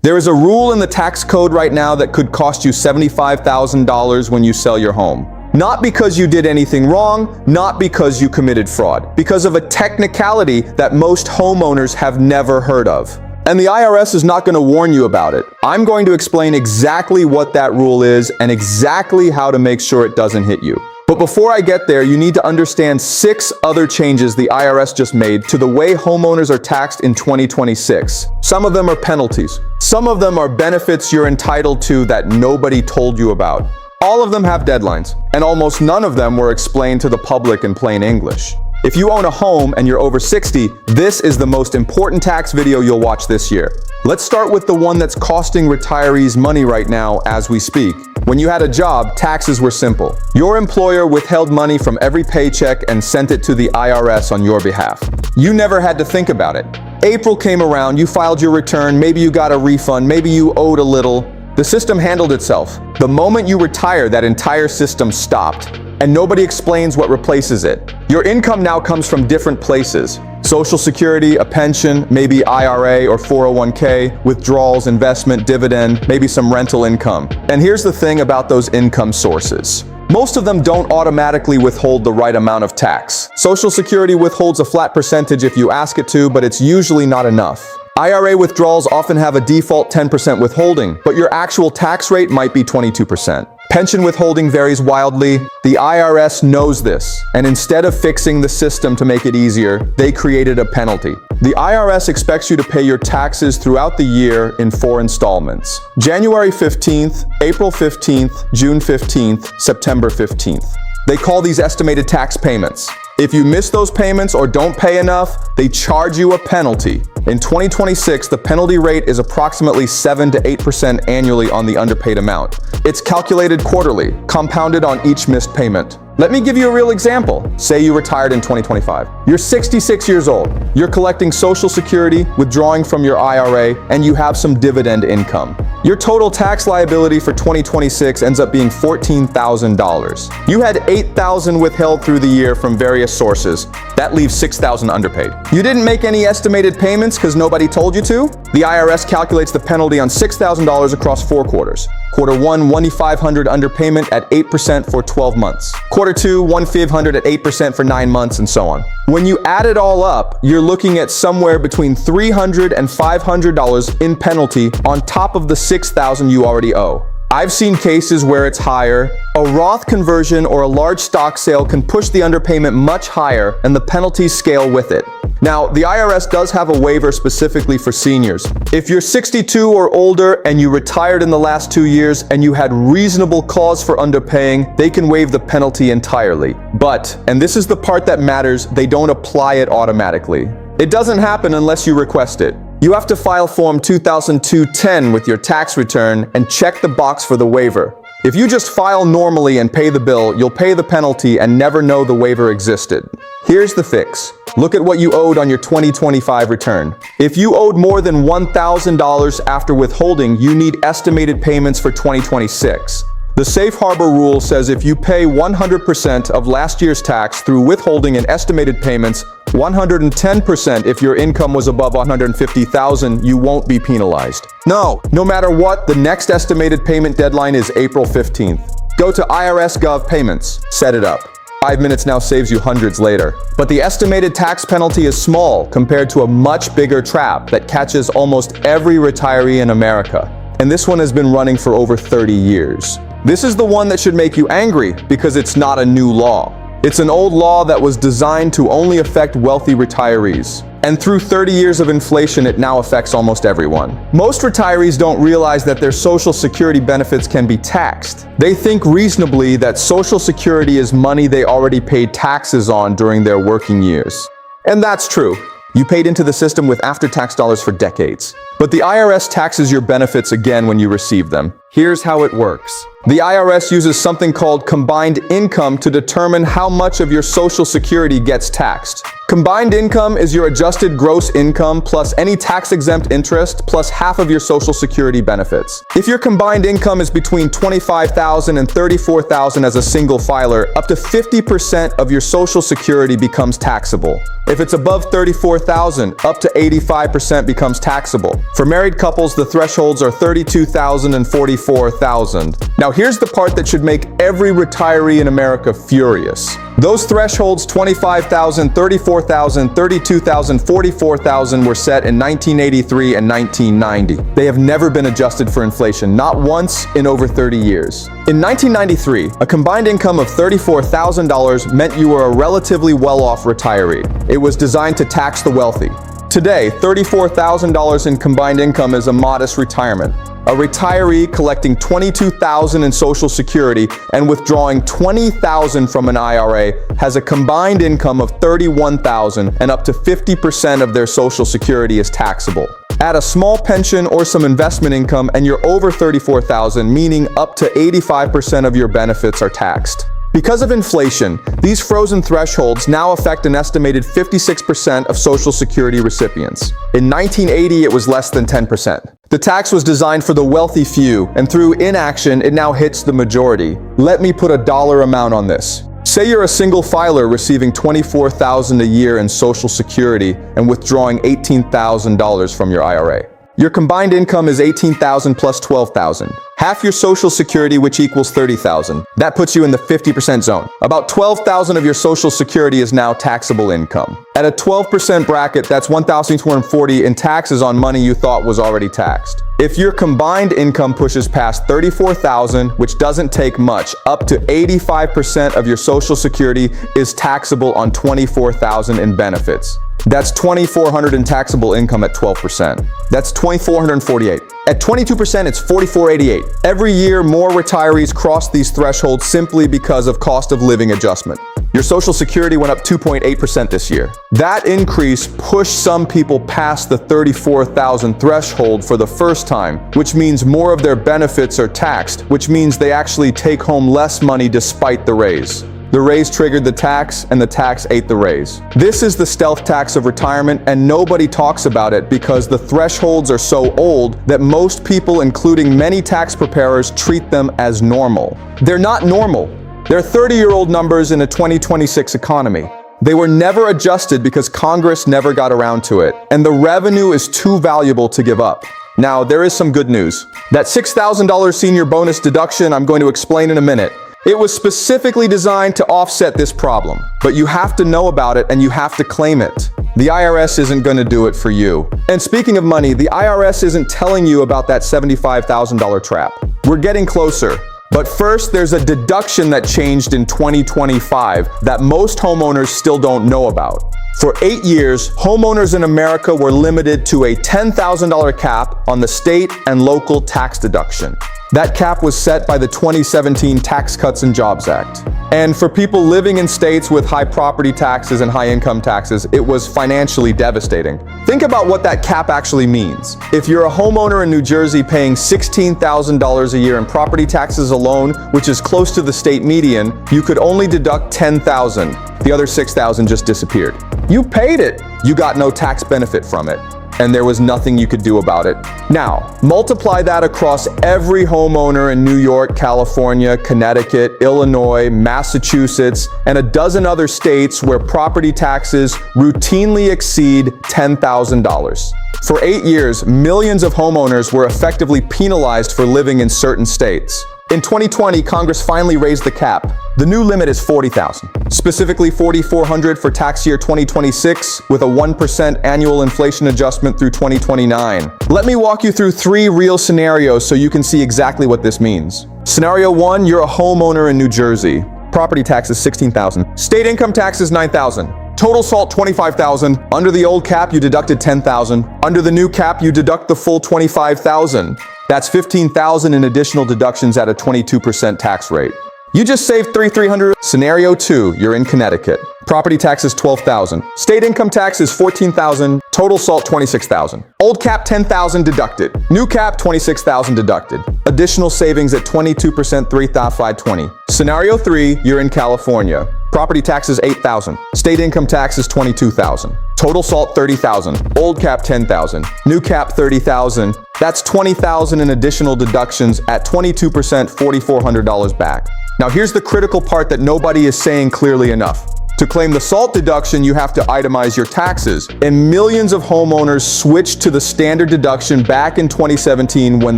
There is a rule in the tax code right now that could cost you $75,000 when you sell your home. Not because you did anything wrong, not because you committed fraud, because of a technicality that most homeowners have never heard of. And the IRS is not going to warn you about it. I'm going to explain exactly what that rule is and exactly how to make sure it doesn't hit you. But before I get there, you need to understand 6 other changes the IRS just made to the way homeowners are taxed in 2026. Some of them are penalties. Some of them are benefits you're entitled to that nobody told you about. All of them have deadlines, and almost none of them were explained to the public in plain English. If you own a home and you're over 60, this is the most important tax video you'll watch this year. Let's start with the one that's costing retirees money right now as we speak. When you had a job, taxes were simple. Your employer withheld money from every paycheck and sent it to the IRS on your behalf. You never had to think about it. April came around, you filed your return, maybe you got a refund, maybe you owed a little. The system handled itself. The moment you retire, that entire system stopped. And nobody explains what replaces it. Your income now comes from different places. Social Security, a pension, maybe IRA or 401k, withdrawals, investment, dividend, maybe some rental income. And here's the thing about those income sources. Most of them don't automatically withhold the right amount of tax. Social Security withholds a flat percentage if you ask it to, but it's usually not enough. IRA withdrawals often have a default 10% withholding, but your actual tax rate might be 22%. Pension withholding varies wildly. The IRS knows this, and instead of fixing the system to make it easier, they created a penalty. The IRS expects you to pay your taxes throughout the year in 4 installments. January 15th, April 15th, June 15th, September 15th. They call these estimated tax payments. If you miss those payments or don't pay enough, they charge you a penalty. In 2026, the penalty rate is approximately 7 to 8% annually on the underpaid amount. It's calculated quarterly, compounded on each missed payment. Let me give you a real example. Say you retired in 2025. You're 66 years old. You're collecting Social Security, withdrawing from your IRA, and you have some dividend income. Your total tax liability for 2026 ends up being $14,000. You had $8,000 withheld through the year from various sources. That leaves $6,000 underpaid. You didn't make any estimated payments because nobody told you to? The IRS calculates the penalty on $6,000 across 4 quarters. Quarter 1, $1,500 underpayment at 8% for 12 months. Quarter 2, $1,500 at 8% for 9 months, and so on. When you add it all up, you're looking at somewhere between $300 and $500 in penalty on top of the $6,000 you already owe. I've seen cases where it's higher. A Roth conversion or a large stock sale can push the underpayment much higher, and the penalties scale with it. Now, the IRS does have a waiver specifically for seniors. If you're 62 or older and you retired in the last 2 years and you had reasonable cause for underpaying, they can waive the penalty entirely. But, and this is the part that matters, they don't apply it automatically. It doesn't happen unless you request it. You have to file Form 2002-10 with your tax return and check the box for the waiver. If you just file normally and pay the bill, you'll pay the penalty and never know the waiver existed. Here's the fix. Look at what you owed on your 2025 return. If you owed more than $1,000 after withholding, you need estimated payments for 2026. The safe harbor rule says if you pay 100% of last year's tax through withholding and estimated payments, 110% if your income was above $150,000, you won't be penalized. No matter what, the next estimated payment deadline is April 15th. Go to IRS Gov Payments, set it up. 5 minutes now saves you hundreds later. But the estimated tax penalty is small compared to a much bigger trap that catches almost every retiree in America. And this one has been running for over 30 years. This is the one that should make you angry because it's not a new law. It's an old law that was designed to only affect wealthy retirees. And through 30 years of inflation, it now affects almost everyone. Most retirees don't realize that their Social Security benefits can be taxed. They think reasonably that Social Security is money they already paid taxes on during their working years. And that's true. You paid into the system with after-tax dollars for decades. But the IRS taxes your benefits again when you receive them. Here's how it works. The IRS uses something called combined income to determine how much of your Social Security gets taxed. Combined income is your adjusted gross income plus any tax-exempt interest plus half of your Social Security benefits. If your combined income is between $25,000 and $34,000 as a single filer, up to 50% of your Social Security becomes taxable. If it's above $34,000, up to 85% becomes taxable. For married couples, the thresholds are $32,000 and $44,000. Now here's the part that should make every retiree in America furious. Those thresholds, $25,000, $34,000, $32,000, $44,000, were set in 1983 and 1990. They have never been adjusted for inflation, not once in over 30 years. In 1993, a combined income of $34,000 meant you were a relatively well-off retiree. It was designed to tax the wealthy. Today, $34,000 in combined income is a modest retirement. A retiree collecting $22,000 in Social Security and withdrawing $20,000 from an IRA has a combined income of $31,000, and up to 50% of their Social Security is taxable. Add a small pension or some investment income and you're over $34,000, meaning up to 85% of your benefits are taxed. Because of inflation, these frozen thresholds now affect an estimated 56% of Social Security recipients. In 1980, it was less than 10%. The tax was designed for the wealthy few, and through inaction, it now hits the majority. Let me put a dollar amount on this. Say you're a single filer receiving $24,000 a year in Social Security and withdrawing $18,000 from your IRA. Your combined income is $18,000 plus $12,000. Half your Social Security, which equals $30,000. That puts you in the 50% zone. About $12,000 of your Social Security is now taxable income. At a 12% bracket, that's $1,240 in taxes on money you thought was already taxed. If your combined income pushes past $34,000, which doesn't take much, up to 85% of your Social Security is taxable on $24,000 in benefits. That's $2,400 in taxable income at 12%. That's $2,448. At 22%, it's $4,488. Every year, more retirees cross these thresholds simply because of cost of living adjustment. Your Social Security went up 2.8% this year. That increase pushed some people past the $34,000 threshold for the first time, which means more of their benefits are taxed, which means they actually take home less money despite the raise. The raise triggered the tax, and the tax ate the raise. This is the stealth tax of retirement, and nobody talks about it because the thresholds are so old that most people, including many tax preparers, treat them as normal. They're not normal. They're 30-year-old numbers in a 2026 economy. They were never adjusted because Congress never got around to it, and the revenue is too valuable to give up. Now, there is some good news. That $6,000 senior bonus deduction I'm going to explain in a minute. It was specifically designed to offset this problem, but you have to know about it and you have to claim it. The IRS isn't going to do it for you. And speaking of money, the IRS isn't telling you about that $75,000 trap. We're getting closer. But first, there's a deduction that changed in 2025 that most homeowners still don't know about. For 8 years, homeowners in America were limited to a $10,000 cap on the state and local tax deduction. That cap was set by the 2017 Tax Cuts and Jobs Act. And for people living in states with high property taxes and high income taxes, it was financially devastating. Think about what that cap actually means. If you're a homeowner in New Jersey paying $16,000 a year in property taxes alone, which is close to the state median, you could only deduct $10,000. The other $6,000 just disappeared. You paid it. You got no tax benefit from it. And there was nothing you could do about it. Now, multiply that across every homeowner in New York, California, Connecticut, Illinois, Massachusetts, and a dozen other states where property taxes routinely exceed $10,000. For 8 years, millions of homeowners were effectively penalized for living in certain states. In 2020, Congress finally raised the cap. The new limit is $40,000, specifically $4,400 for tax year 2026, with a 1% annual inflation adjustment through 2029. Let me walk you through 3 real scenarios so you can see exactly what this means. Scenario 1, you're a homeowner in New Jersey. Property tax is $16,000. State income tax is $9,000. Total SALT $25,000. Under the old cap, you deducted $10,000. Under the new cap, you deduct the full $25,000. That's $15,000 in additional deductions at a 22% tax rate. You just saved $300. Scenario 2, you're in Connecticut. Property tax is $12,000. State income tax is $14,000. Total SALT $26,000. Old cap $10,000 deducted. New cap $26,000 deducted. Additional savings at 22%, $3,520. Scenario 3, you're in California. Property tax is $8,000. State income tax is $22,000. Total SALT $30,000. Old cap $10,000. New cap $30,000. That's $20,000 in additional deductions at 22%, $4,400 back. Now here's the critical part that nobody is saying clearly enough. To claim the SALT deduction, you have to itemize your taxes. And millions of homeowners switched to the standard deduction back in 2017 when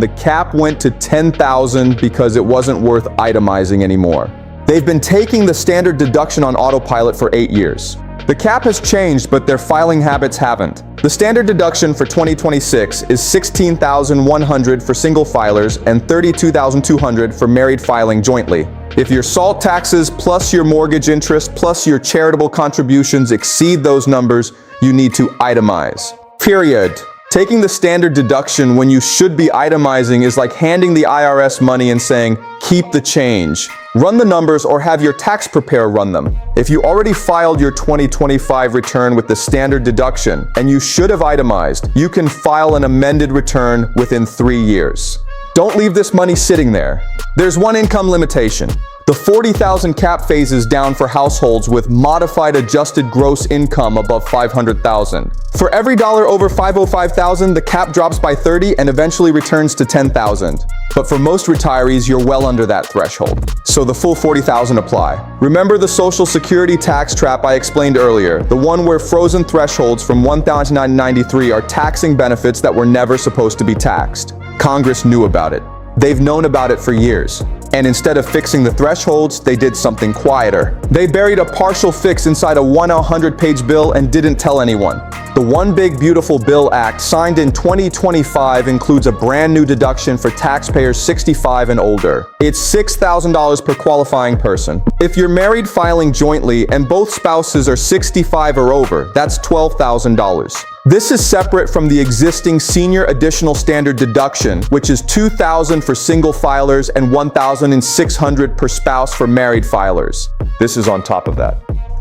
the cap went to $10,000 because it wasn't worth itemizing anymore. They've been taking the standard deduction on autopilot for 8 years. The cap has changed, but their filing habits haven't. The standard deduction for 2026 is $16,100 for single filers and $32,200 for married filing jointly. If your SALT taxes plus your mortgage interest plus your charitable contributions exceed those numbers, you need to itemize. Period. Taking the standard deduction when you should be itemizing is like handing the IRS money and saying, keep the change. Run the numbers or have your tax preparer run them. If you already filed your 2025 return with the standard deduction and you should have itemized, you can file an amended return within 3 years. Don't leave this money sitting there. There's one income limitation. The $40,000 cap phases down for households with modified adjusted gross income above $500,000. For every dollar over $505,000, the cap drops by 30 and eventually returns to $10,000. But for most retirees, you're well under that threshold. So the full $40,000 apply. Remember the Social Security tax trap I explained earlier, the one where frozen thresholds from $1,993 are taxing benefits that were never supposed to be taxed. Congress knew about it. They've known about it for years. And instead of fixing the thresholds, they did something quieter. They buried a partial fix inside a 100-page bill and didn't tell anyone. The One Big Beautiful Bill Act, signed in 2025, includes a brand new deduction for taxpayers 65 and older. It's $6,000 per qualifying person. If you're married filing jointly and both spouses are 65 or over, that's $12,000. This is separate from the existing senior additional standard deduction, which is $2,000 for single filers and $1,600 per spouse for married filers. This is on top of that.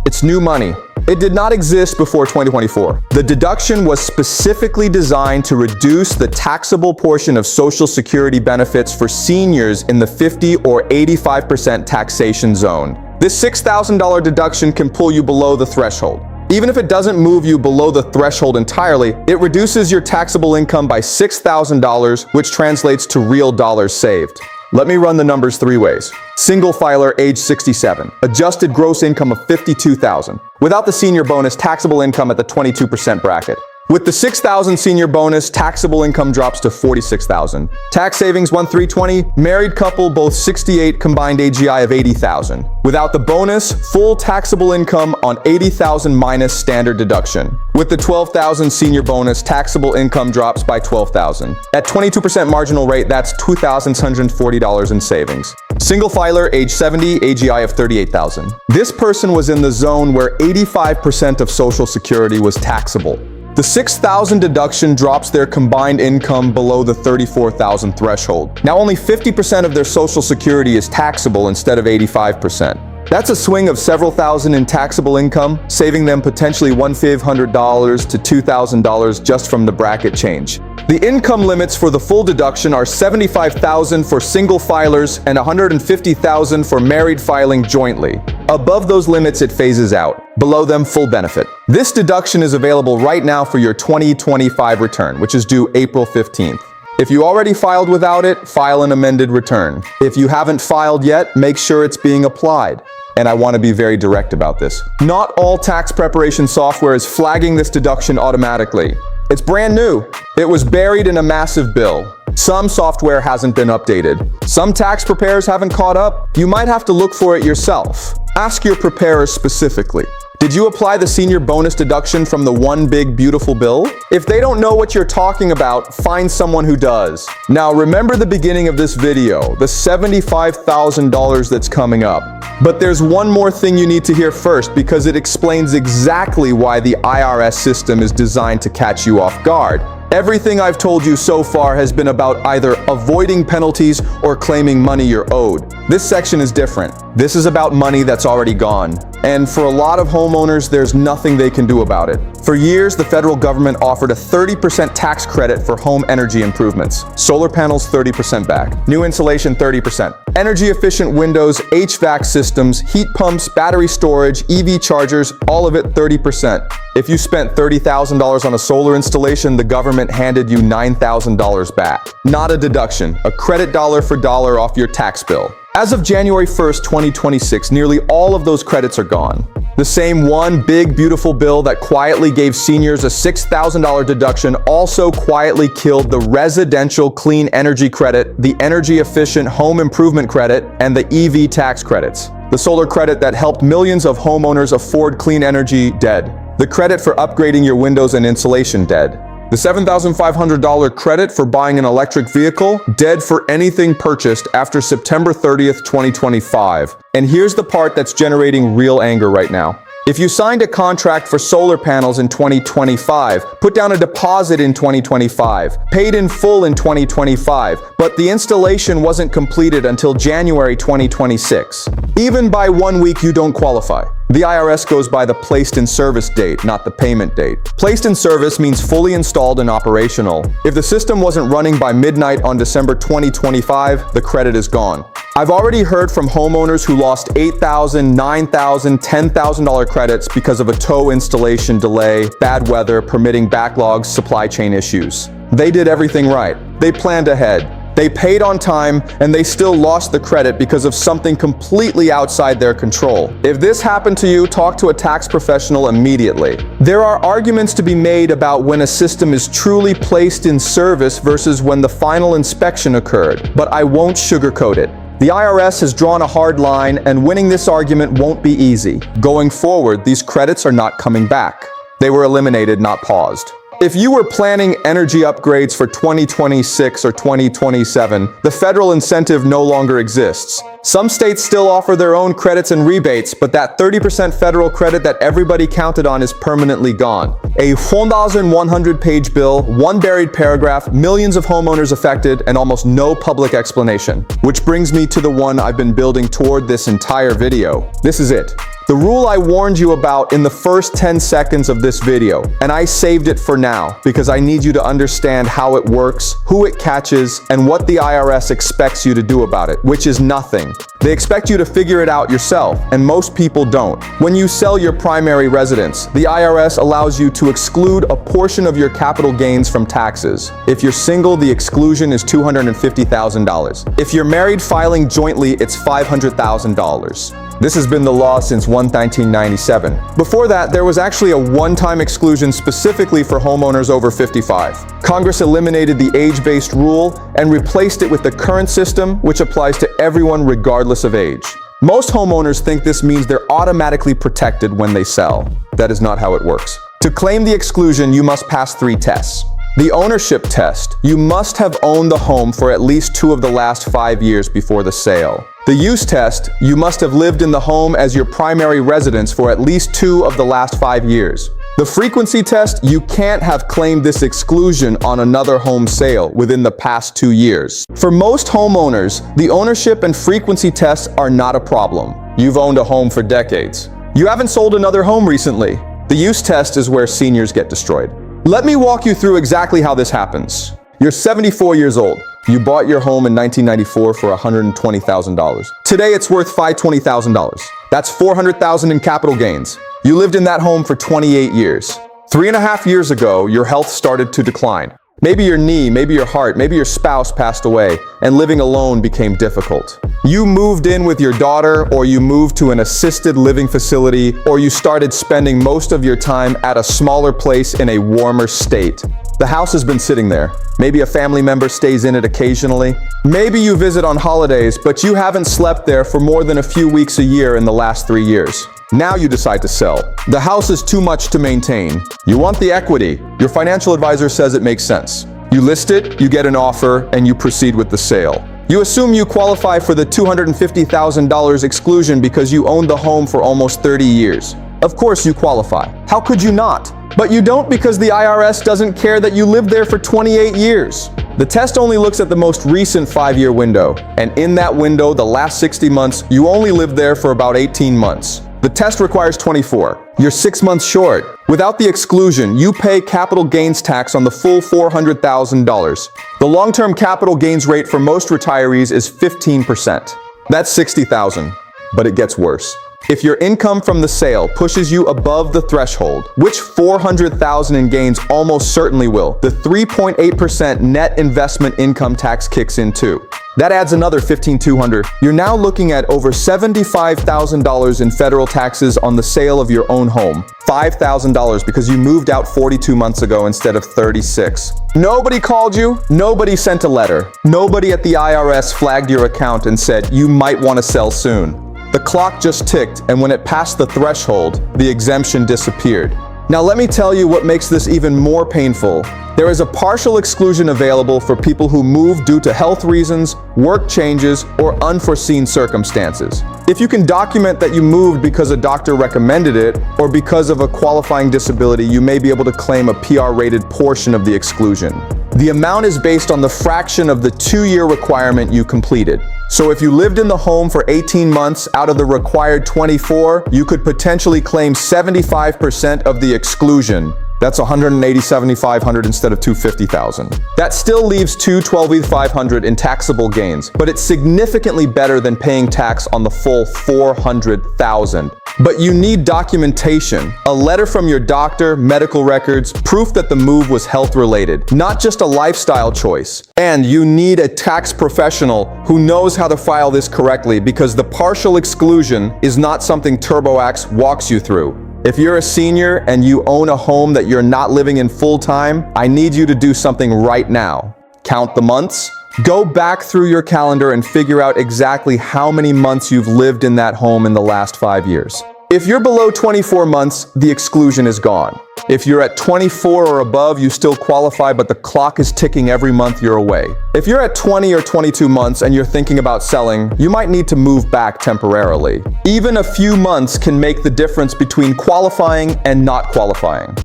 It's new money. It did not exist before 2024. The deduction was specifically designed to reduce the taxable portion of Social Security benefits for seniors in the 50 or 85% taxation zone. This $6,000 deduction can pull you below the threshold. Even if it doesn't move you below the threshold entirely, it reduces your taxable income by $6,000, which translates to real dollars saved. Let me run the numbers 3 ways. Single filer, age 67. Adjusted gross income of $52,000. Without the senior bonus, taxable income at the 22% bracket. With the $6,000 senior bonus, taxable income drops to $46,000. Tax savings $1,320. Married couple, both 68, combined AGI of $80,000. Without the bonus, full taxable income on $80,000 minus standard deduction. With the $12,000 senior bonus, taxable income drops by $12,000. At 22% marginal rate, that's $2,640 in savings. Single filer, age 70, AGI of $38,000. This person was in the zone where 85% of Social Security was taxable. The $6,000 deduction drops their combined income below the $34,000 threshold. Now only 50% of their Social Security is taxable instead of 85%. That's a swing of several thousand in taxable income, saving them potentially $1,500 to $2,000 just from the bracket change. The income limits for the full deduction are $75,000 for single filers and $150,000 for married filing jointly. Above those limits, it phases out. Below them, full benefit. This deduction is available right now for your 2025 return, which is due April 15th. If you already filed without it, file an amended return. If you haven't filed yet, make sure it's being applied. And I want to be very direct about this. Not all tax preparation software is flagging this deduction automatically. It's brand new. It was buried in a massive bill. Some software hasn't been updated. Some tax preparers haven't caught up. You might have to look for it yourself. Ask your preparer specifically. Did you apply the senior bonus deduction from the One Big Beautiful Bill? If they don't know what you're talking about, find someone who does. Now remember the beginning of this video, the $75,000 that's coming up. But there's one more thing you need to hear first because it explains exactly why the IRS system is designed to catch you off guard. Everything I've told you so far has been about either avoiding penalties or claiming money you're owed. This section is different. This is about money that's already gone. And for a lot of homeowners, there's nothing they can do about it. For years, the federal government offered a 30% tax credit for home energy improvements. Solar panels, 30% back. New insulation, 30%. Energy-efficient windows, HVAC systems, heat pumps, battery storage, EV chargers, all of it 30%. If you spent $30,000 on a solar installation, the government handed you $9,000 back. Not a deduction, a credit dollar for dollar off your tax bill. As of January 1st, 2026, nearly all of those credits are gone. The same one big, beautiful bill that quietly gave seniors a $6,000 deduction also quietly killed the residential clean energy credit, the energy-efficient home improvement credit, and the EV tax credits. The solar credit that helped millions of homeowners afford clean energy, dead. The credit for upgrading your windows and insulation, dead. The $7,500 credit for buying an electric vehicle, dead for anything purchased after September 30th, 2025. And here's the part that's generating real anger right now. If you signed a contract for solar panels in 2025, put down a deposit in 2025, paid in full in 2025, but the installation wasn't completed until January 2026. Even by 1 week, you don't qualify. The IRS goes by the placed in service date, not the payment date. Placed in service means fully installed and operational. If the system wasn't running by midnight on December 2025, the credit is gone. I've already heard from homeowners who lost $8,000, $9,000, $10,000 credits because of a tow installation delay, bad weather, permitting backlogs, supply chain issues. They did everything right. They planned ahead. They paid on time, and they still lost the credit because of something completely outside their control. If this happened to you, talk to a tax professional immediately. There are arguments to be made about when a system is truly placed in service versus when the final inspection occurred, but I won't sugarcoat it. The IRS has drawn a hard line, and winning this argument won't be easy. Going forward, these credits are not coming back. They were eliminated, not paused. If you were planning energy upgrades for 2026 or 2027, the federal incentive no longer exists. Some states still offer their own credits and rebates, but that 30% federal credit that everybody counted on is permanently gone. A 1,100-page bill, one buried paragraph, millions of homeowners affected, and almost no public explanation. Which brings me to the one I've been building toward this entire video. This is it. The rule I warned you about in the first 10 seconds of this video, and I saved it for now because I need you to understand how it works, who it catches, and what the IRS expects you to do about it, which is nothing. They expect you to figure it out yourself, and most people don't. When you sell your primary residence, the IRS allows you to exclude a portion of your capital gains from taxes. If you're single, the exclusion is $250,000. If you're married filing jointly, it's $500,000. This has been the law since 1997. Before that, there was actually a one-time exclusion specifically for homeowners over 55. Congress eliminated the age-based rule and replaced it with the current system, which applies to everyone regardless of age. Most homeowners think this means they're automatically protected when they sell. That is not how it works. To claim the exclusion, you must pass 3 tests. The ownership test. You must have owned the home for at least 2 of the last 5 years before the sale. The use test. You must have lived in the home as your primary residence for at least 2 of the last 5 years. The frequency test. You can't have claimed this exclusion on another home sale within the past 2 years. For most homeowners, the ownership and frequency tests are not a problem. You've owned a home for decades. You haven't sold another home recently. The use test is where seniors get destroyed. Let me walk you through exactly how this happens. You're 74 years old. You bought your home in 1994 for $120,000. Today it's worth $520,000. That's $400,000 in capital gains. You lived in that home for 28 years. 3.5 years ago, your health started to decline. Maybe your knee, maybe your heart, maybe your spouse passed away, and living alone became difficult. You moved in with your daughter, or you moved to an assisted living facility, or you started spending most of your time at a smaller place in a warmer state. The house has been sitting there. Maybe a family member stays in it occasionally. Maybe you visit on holidays, but you haven't slept there for more than a few weeks a year in the last 3 years. Now you decide to sell. The house is too much to maintain. You want the equity. Your financial advisor says it makes sense. You list it, you get an offer, and you proceed with the sale. You assume you qualify for the $250,000 exclusion because you owned the home for almost 30 years. Of course you qualify. How could you not? But you don't because the IRS doesn't care that you lived there for 28 years. The test only looks at the most recent 5-year window, and in that window, the last 60 months, you only lived there for about 18 months. The test requires 24. You're 6 months short. Without the exclusion, you pay capital gains tax on the full $400,000. The long-term capital gains rate for most retirees is 15%. That's $60,000, but it gets worse. If your income from the sale pushes you above the threshold, which $400,000 in gains almost certainly will, the 3.8% net investment income tax kicks in too. That adds another $15,200. You're now looking at over $75,000 in federal taxes on the sale of your own home. $5,000 because you moved out 42 months ago instead of 36. Nobody called you. Nobody sent a letter. Nobody at the IRS flagged your account and said you might want to sell soon. The clock just ticked, and when it passed the threshold, the exemption disappeared. Now let me tell you what makes this even more painful. There is a partial exclusion available for people who move due to health reasons, work changes, or unforeseen circumstances. If you can document that you moved because a doctor recommended it, or because of a qualifying disability, you may be able to claim a PR-rated portion of the exclusion. The amount is based on the fraction of the 2-year requirement you completed. So if you lived in the home for 18 months out of the required 24, you could potentially claim 75% of the exclusion. That's $187,500 instead of $250,000. That still leaves $12,500 in taxable gains, but it's significantly better than paying tax on the full $400,000. But you need documentation, a letter from your doctor, medical records, proof that the move was health-related, not just a lifestyle choice. And you need a tax professional who knows how to file this correctly, because the partial exclusion is not something TurboAx walks you through. If you're a senior and you own a home that you're not living in full-time, I need you to do something right now. Count the months. Go back through your calendar and figure out exactly how many months you've lived in that home in the last 5 years. If you're below 24 months, the exclusion is gone. If you're at 24 or above, you still qualify, but the clock is ticking every month you're away. If you're at 20 or 22 months and you're thinking about selling, you might need to move back temporarily. Even a few months can make the difference between qualifying and not qualifying.